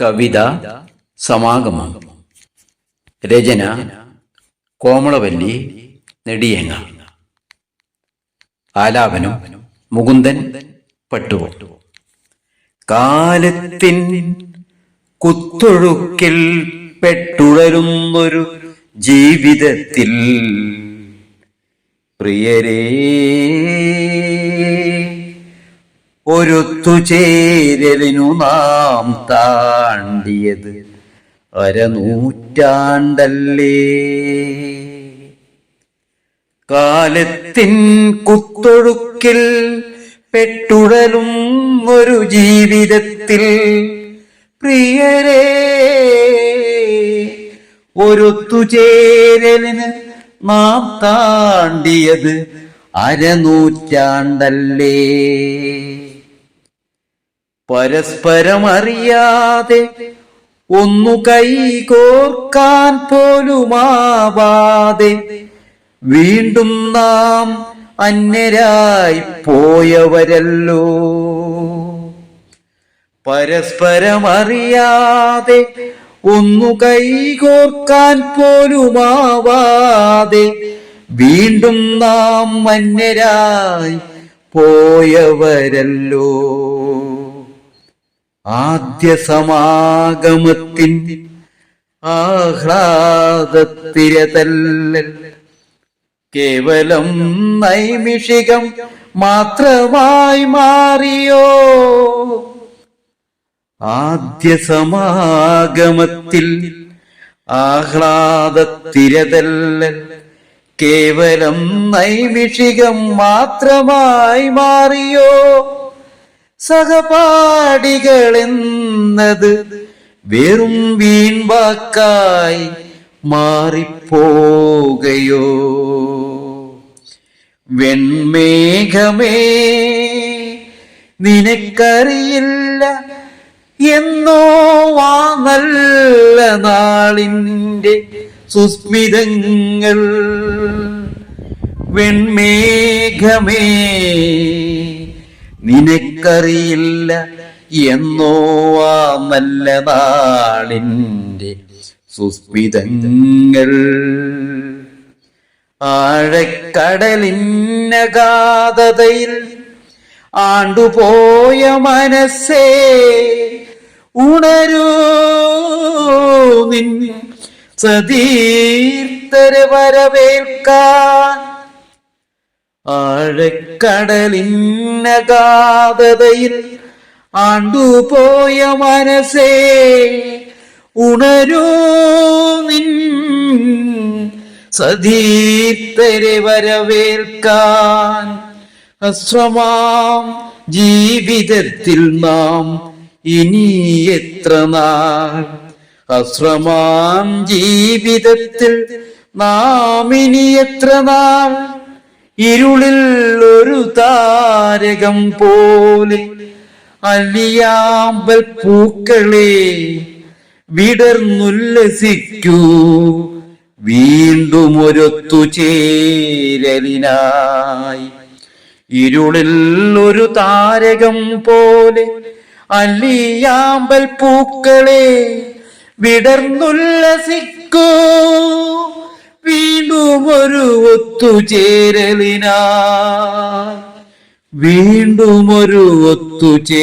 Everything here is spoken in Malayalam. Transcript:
കവിത സമാഗമം. രചന കോമളവല്ലി നെടിയേങ്ങ. ആലാപനം മുകുന്ദൻ പട്ടുവ. കാലത്തിൻ കുത്തൊഴുക്കിൽ പെട്ടുഴരുന്നൊരു ജീവിതത്തിൽ പ്രിയരേ, ഒരൊത്തുചേരലിനു നാം താണ്ടിയത് അരനൂറ്റാണ്ടല്ലേ. കാലത്തിൻ കുത്തൊഴുക്കിൽ പെട്ടുഴലും ഒരു ജീവിതത്തിൽ പ്രിയരേ, ഒരൊത്തുചേരലിന് നാം താണ്ടിയത് അരനൂറ്റാണ്ടല്ലേ. പരസ്പരം അറിയാതെ ഒന്നു കൈകോർക്കാൻ പോലുമാവാതെ വീണ്ടും നാം അന്യരായി പോയവരല്ലോ. പരസ്പരം അറിയാതെ ഒന്നു കൈകോർക്കാൻ പോലുമാവാതെ വീണ്ടും നാം അന്യരായി പോയവരല്ലോ. ആദ്യ സമാഗമത്തിൻ ആഹ്ലാദത്തിരതല്ലൽ കേവലം നൈമിഷികം മാത്രമായി മാറിയോ. ആദ്യ സമാഗമത്തിൽ ആഹ്ലാദത്തിരതല്ലൽ കേവലം നൈമിഷികം മാത്രമായി മാറിയോ. സഹപാഠികളെന്നത് വെറും വീൺവാക്കായി മാറിപ്പോകയോ. വെൺമേഘമേ, നിനക്കറിയില്ല എന്നോ ആ നല്ല നാളിൻ്റെ സുസ്മിതങ്ങൾ. വെൺമേഘമേ, നിനക്കറിയില്ല എന്നോ ആ നല്ല നാളിൻ്റെ സുസ്മിതങ്ങൾ. ആഴക്കടലിന്നഗാധതയിൽ ആണ്ടുപോയ മനസ്സേ, ഉണരൂ നിൻ സതീർത്ഥരെ വരവേൽക്കാൻ. ആഴക്കടലിന്നഗാധതയിൽ ആണ്ടുപോയ മനസ്സേ, ഉണരൂ നിൻ സതീർത്ഥരെ വരവേൽക്കാൻ. അശ്രമാം ജീവിതത്തിൽ നാം ഇനി എത്ര നാൾ, അശ്രമാം ജീവിതത്തിൽ നാം ഇനി എത്ര നാൾ, ഇരുളിൽ ഒരു താരകം പോലെ അലിയാമ്പൽ പൂക്കളെ വിടർന്നുല്ലസിക്കൂ വീണ്ടും ഒരൊത്തുചേരലിനായി. ഇരുളിൽ ഒരു താരകം പോലെ അലിയാമ്പൽ പൂക്കളെ വിടർന്നുല്ലസിക്കൂ വീണ്ടും ഒരു ഒത്തുചേരലിനായി, വീണ്ടും ഒരു ഒത്തുചേരലിനായി.